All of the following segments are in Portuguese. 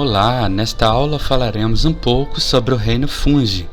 Olá, nesta aula falaremos um pouco sobre o reino fungi,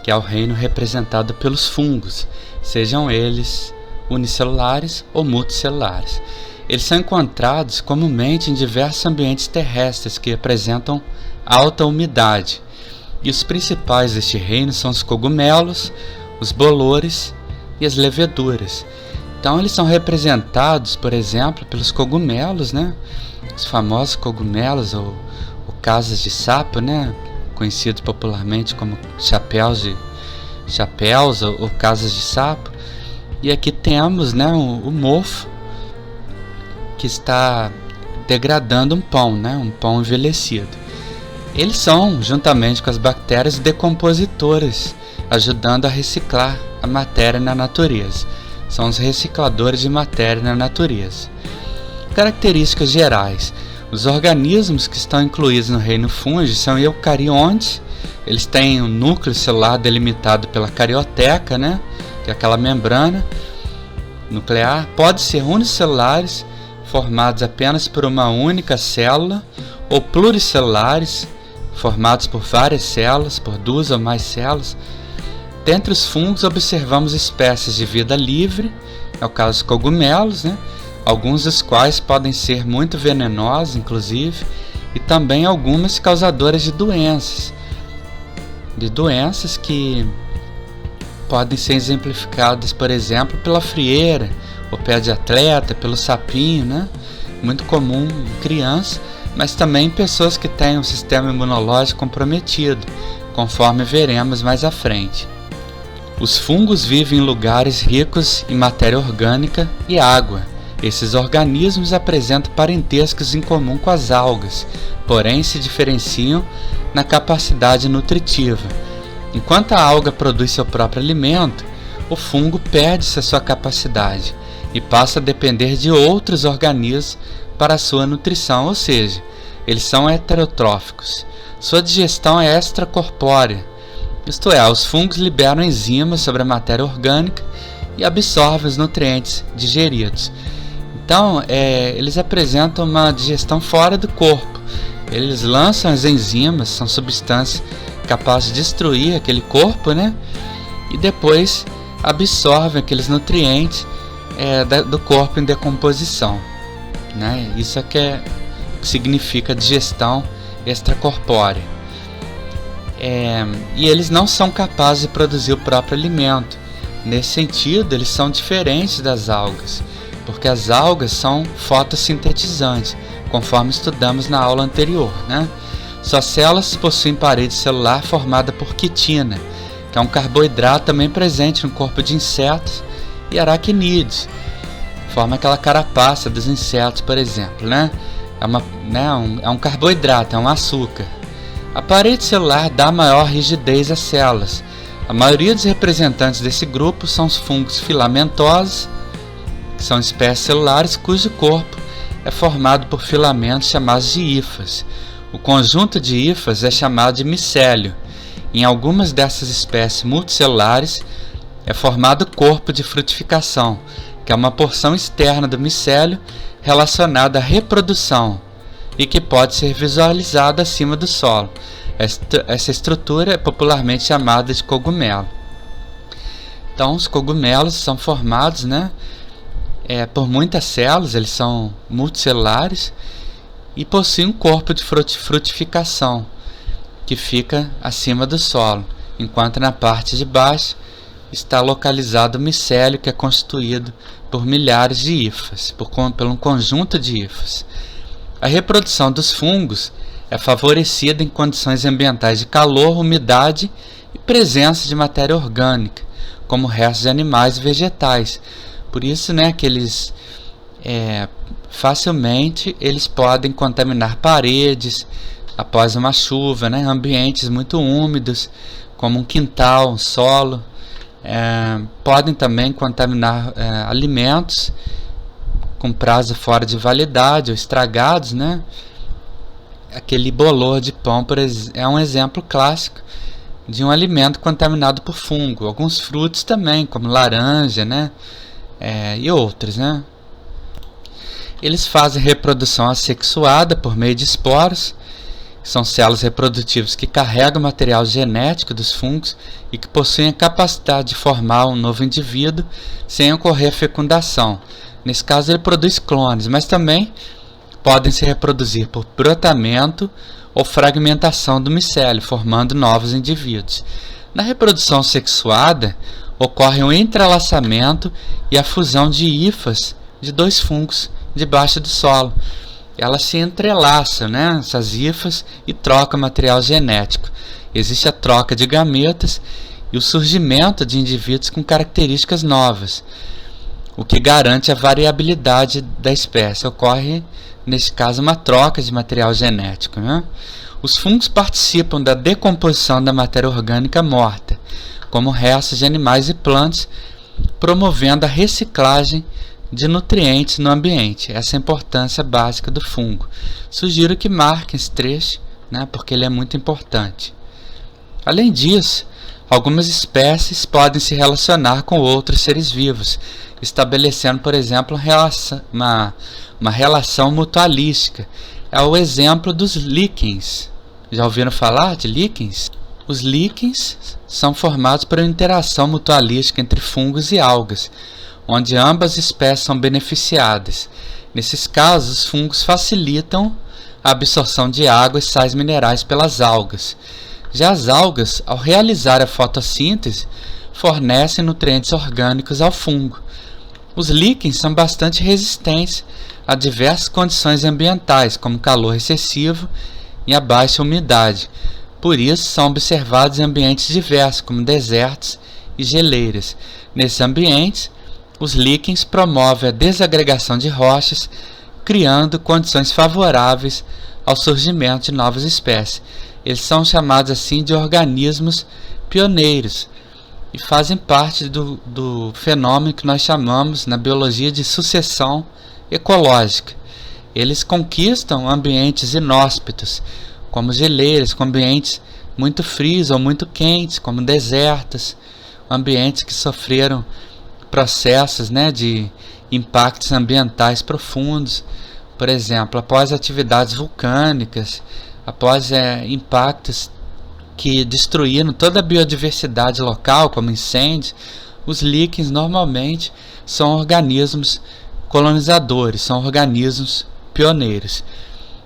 que é o reino representado pelos fungos, sejam eles unicelulares ou multicelulares. Eles são encontrados comumente em diversos ambientes terrestres que apresentam alta umidade, e os principais deste reino são os cogumelos, os bolores e as leveduras. Então eles são representados, por exemplo, pelos cogumelos, os famosos cogumelos ou casas de sapo, conhecidos popularmente como chapéus ou casas de sapo. E aqui temos o mofo que está degradando um pão envelhecido. Eles são, juntamente com as bactérias, decompositores, ajudando a reciclar a matéria na natureza. São os recicladores de matéria na natureza. Características gerais. Os organismos que estão incluídos no reino fungi são eucariontes. Eles têm um núcleo celular delimitado pela carioteca, que é aquela membrana nuclear. Podem ser unicelulares, formados apenas por uma única célula, ou pluricelulares, formados por várias células, por duas ou mais células. Dentre os fungos observamos espécies de vida livre, é o caso dos cogumelos, alguns dos quais podem ser muito venenosos, inclusive, e também algumas causadoras de doenças que podem ser exemplificadas, por exemplo, pela frieira, o pé de atleta, pelo sapinho, muito comum em crianças, mas também em pessoas que têm um sistema imunológico comprometido, conforme veremos mais à frente. Os fungos vivem em lugares ricos em matéria orgânica e água. Esses organismos apresentam parentescos em comum com as algas, porém se diferenciam na capacidade nutritiva. Enquanto a alga produz seu próprio alimento, o fungo perde sua capacidade e passa a depender de outros organismos para a sua nutrição, ou seja, eles são heterotróficos. Sua digestão é extracorpórea, isto é, os fungos liberam enzimas sobre a matéria orgânica e absorvem os nutrientes digeridos. Então, eles apresentam uma digestão fora do corpo. Eles lançam as enzimas, são substâncias capazes de destruir aquele corpo, e depois absorvem aqueles nutrientes do corpo em decomposição. Isso é que significa digestão extracorpórea. E eles não são capazes de produzir o próprio alimento. Nesse sentido, eles são diferentes das algas, porque as algas são fotossintetizantes, conforme estudamos na aula anterior. Suas células possuem parede celular formada por quitina, que é um carboidrato também presente no corpo de insetos e aracnídeos. Forma aquela carapaça dos insetos, por exemplo. É um carboidrato, é um açúcar. A parede celular dá maior rigidez às células. A maioria dos representantes desse grupo são os fungos filamentosos, que são espécies celulares cujo corpo é formado por filamentos chamados de hifas. O conjunto de hifas é chamado de micélio. Em algumas dessas espécies multicelulares é formado o corpo de frutificação, que é uma porção externa do micélio relacionada à reprodução e que pode ser visualizada acima do solo. Essa estrutura é popularmente chamada de cogumelo. Então, os cogumelos são formados por muitas células, eles são multicelulares e possuem um corpo de frutificação que fica acima do solo, enquanto na parte de baixo está localizado o micélio, que é constituído por milhares de hifas, por um conjunto de hifas. A reprodução dos fungos é favorecida em condições ambientais de calor, umidade e presença de matéria orgânica, como restos de animais e vegetais. Por isso, que eles facilmente eles podem contaminar paredes após uma chuva, ambientes muito úmidos, como um quintal, um solo. Podem também contaminar alimentos com prazo fora de validade ou estragados, Aquele bolor de pão é um exemplo clássico de um alimento contaminado por fungo. Alguns frutos também, como laranja, e outros, Eles fazem reprodução assexuada por meio de esporos São células reprodutivas que carregam o material genético dos fungos e que possuem a capacidade de formar um novo indivíduo sem ocorrer a fecundação. Nesse caso, ele produz clones, mas também podem se reproduzir por brotamento ou fragmentação do micélio, formando novos indivíduos. Na reprodução sexuada, ocorre um entrelaçamento e a fusão de hifas de dois fungos debaixo do solo. Elas se entrelaçam, essas hifas, e trocam material genético. Existe a troca de gametas e o surgimento de indivíduos com características novas, o que garante a variabilidade da espécie. Ocorre, neste caso, uma troca de material genético. Os fungos participam da decomposição da matéria orgânica morta, como restos de animais e plantas, promovendo a reciclagem de nutrientes no ambiente. Essa é a importância básica do fungo. Sugiro que marquem esse trecho, porque ele é muito importante. Além disso, algumas espécies podem se relacionar com outros seres vivos, estabelecendo, por exemplo, uma relação mutualística. É o exemplo dos líquens. Já ouviram falar de líquens? Os líquens são formados por uma interação mutualística entre fungos e algas, onde ambas espécies são beneficiadas. Nesses casos, os fungos facilitam a absorção de água e sais minerais pelas algas. Já as algas, ao realizar a fotossíntese, fornecem nutrientes orgânicos ao fungo. Os líquens são bastante resistentes a diversas condições ambientais, como calor excessivo e a baixa umidade. Por isso, são observados em ambientes diversos, como desertos e geleiras. Nesses ambientes, os líquens promovem a desagregação de rochas, criando condições favoráveis ao surgimento de novas espécies. Eles são chamados assim de organismos pioneiros e fazem parte do fenômeno que nós chamamos na biologia de sucessão ecológica. Eles conquistam ambientes inóspitos, como geleiras, com ambientes muito frios ou muito quentes, como desertos, ambientes que sofreram processos de impactos ambientais profundos, por exemplo, após atividades vulcânicas, após impactos que destruíram toda a biodiversidade local, como incêndios. Os líquens normalmente são organismos colonizadores, são organismos pioneiros.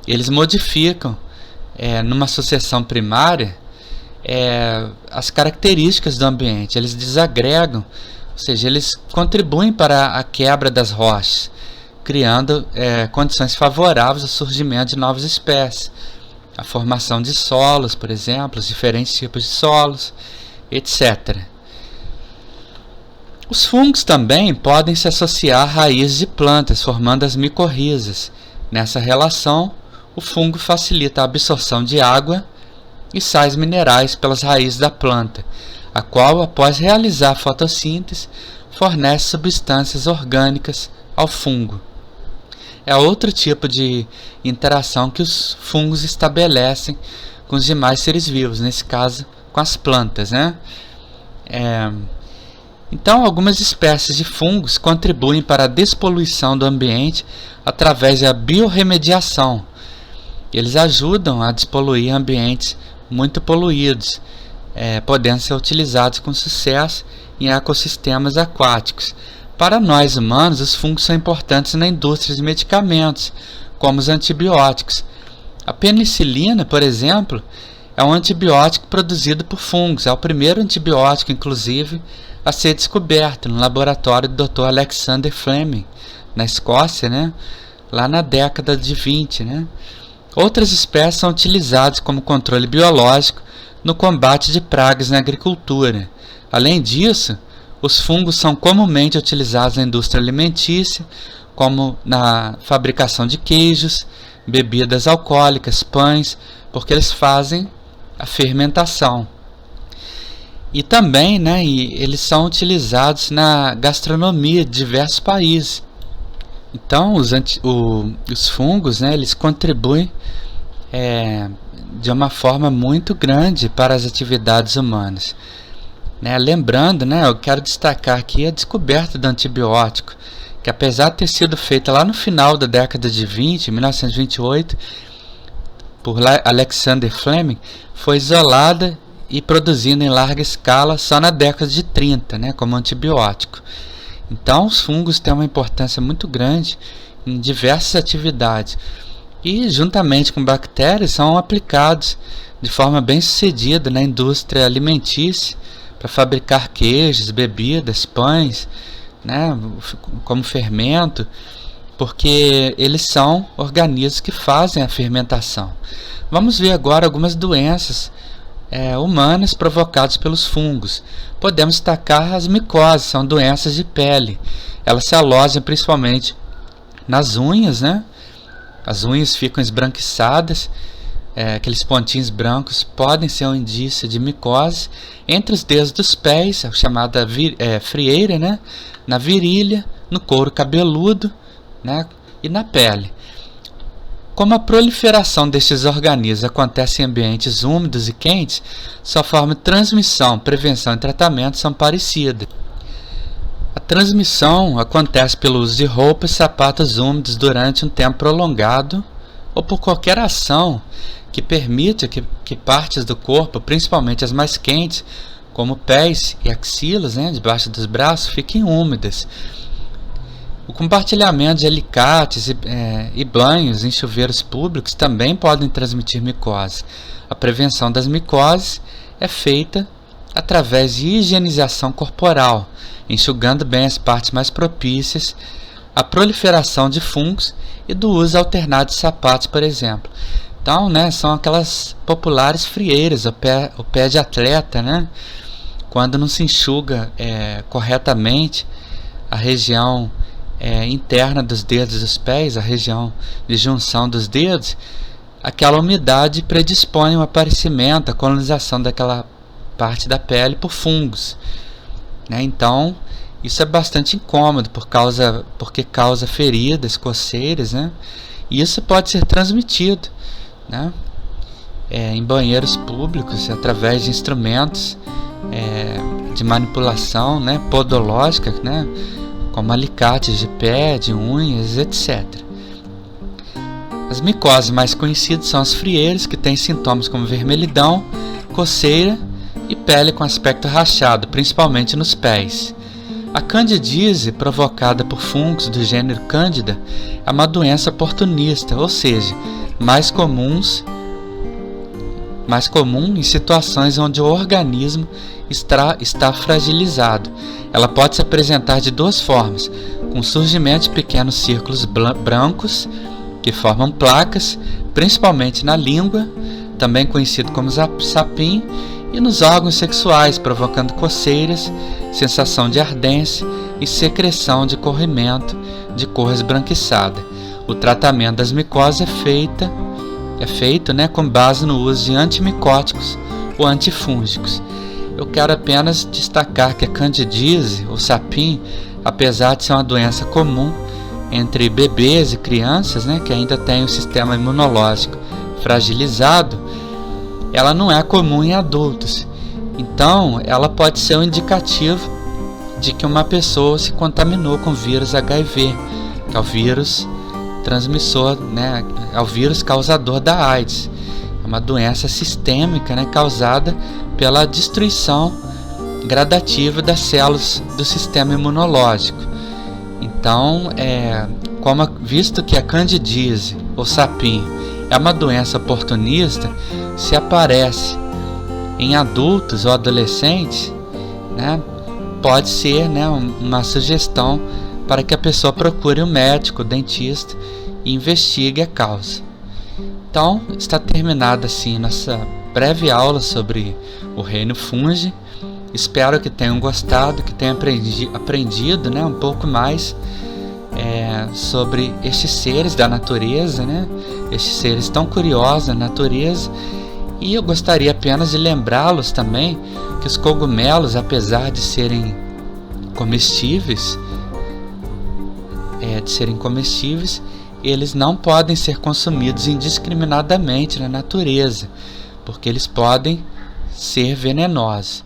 Eles modificam, numa sucessão primária, as características do ambiente, eles desagregam, ou seja, eles contribuem para a quebra das rochas, criando condições favoráveis ao surgimento de novas espécies, a formação de solos, por exemplo, os diferentes tipos de solos, etc. Os fungos também podem se associar a raízes de plantas, formando as micorrizas. Nessa relação, o fungo facilita a absorção de água e sais minerais pelas raízes da planta, a qual, após realizar a fotossíntese, fornece substâncias orgânicas ao fungo. É outro tipo de interação que os fungos estabelecem com os demais seres vivos, nesse caso com as plantas. Então, algumas espécies de fungos contribuem para a despoluição do ambiente através da biorremediação. Eles ajudam a despoluir ambientes muito poluídos, podendo ser utilizados com sucesso em ecossistemas aquáticos. Para nós humanos, os fungos são importantes na indústria de medicamentos, como os antibióticos. A penicilina, por exemplo, é um antibiótico produzido por fungos. É o primeiro antibiótico, inclusive, a ser descoberto no laboratório do Dr. Alexander Fleming, na Escócia, lá na década de 20. Outras espécies são utilizadas como controle biológico no combate de pragas na agricultura. Além disso, os fungos são comumente utilizados na indústria alimentícia, como na fabricação de queijos, bebidas alcoólicas, pães, porque eles fazem a fermentação. E também, eles são utilizados na gastronomia de diversos países. Então, os fungos, eles contribuem de uma forma muito grande para as atividades humanas. Lembrando, eu quero destacar aqui a descoberta do antibiótico, que apesar de ter sido feita lá no final da década de 20, 1928, por Alexander Fleming, foi isolada e produzida em larga escala só na década de 30, né, como antibiótico. Então, os fungos têm uma importância muito grande em diversas atividades e, juntamente com bactérias, são aplicados de forma bem sucedida na indústria alimentícia para fabricar queijos, bebidas, pães, né, como fermento, porque eles são organismos que fazem a fermentação. Vamos ver agora algumas doenças humanas provocadas pelos fungos. Podemos destacar as micoses, são doenças de pele. Elas se alojam principalmente nas unhas, né? As unhas ficam esbranquiçadas, aqueles pontinhos brancos podem ser um indício de micose. Entre os dedos dos pés, a chamada frieira, né? Na virilha, no couro cabeludo, né? E na pele. Como a proliferação destes organismos acontece em ambientes úmidos e quentes, sua forma de transmissão, prevenção e tratamento são parecidas. A transmissão acontece pelo uso de roupas e sapatos úmidos durante um tempo prolongado ou por qualquer ação que permita que partes do corpo, principalmente as mais quentes, como pés e axilas, né, debaixo dos braços, fiquem úmidas. O compartilhamento de alicates e banhos em chuveiros públicos também podem transmitir micose. A prevenção das micoses é feita através de higienização corporal, enxugando bem as partes mais propícias à proliferação de fungos e do uso alternado de sapatos, por exemplo. Então, né, são aquelas populares frieiras, o pé de atleta, né? Quando não se enxuga corretamente a região interna dos dedos dos pés, a região de junção dos dedos, aquela umidade predispõe ao aparecimento, a colonização daquela parte da pele por fungos, né? Então, isso é bastante incômodo porque causa feridas, coceiras, né? E isso pode ser transmitido, né? Em banheiros públicos, através de instrumentos de manipulação, né? Podológica, né? Como alicates de pé, de unhas, etc. As micoses mais conhecidas são as frieiras, que têm sintomas como vermelhidão, coceira e pele com aspecto rachado, principalmente nos pés. A candidíase, provocada por fungos do gênero Candida, é uma doença oportunista, ou seja, mais comum em situações onde o organismo está fragilizado. Ela pode se apresentar de duas formas, com surgimento de pequenos círculos brancos que formam placas, principalmente na língua, também conhecido como sapim, e nos órgãos sexuais, provocando coceiras, sensação de ardência e secreção de corrimento de cor esbranquiçada. O tratamento das micoses é feito, né, com base no uso de antimicóticos ou antifúngicos. Eu quero apenas destacar que a candidíase, ou sapim, apesar de ser uma doença comum entre bebês e crianças, né, que ainda têm o sistema imunológico fragilizado, ela não é comum em adultos. Então, ela pode ser um indicativo de que uma pessoa se contaminou com o vírus HIV, que é o vírus transmissor, né, é o vírus causador da AIDS. É uma doença sistêmica, né, causada pela destruição gradativa das células do sistema imunológico. Então, visto que a candidíase, ou sapim, é uma doença oportunista, se aparece em adultos ou adolescentes, né, pode ser, né, uma sugestão para que a pessoa procure um médico, dentista, e investigue a causa. Então, está terminada assim nossa breve aula sobre o reino fungi. Espero que tenham gostado, que tenham aprendido, né, um pouco mais sobre estes seres da natureza, né, estes seres tão curiosos da natureza. E eu gostaria apenas de lembrá-los também que os cogumelos, apesar de serem comestíveis, eles não podem ser consumidos indiscriminadamente na natureza, porque eles podem ser venenosos.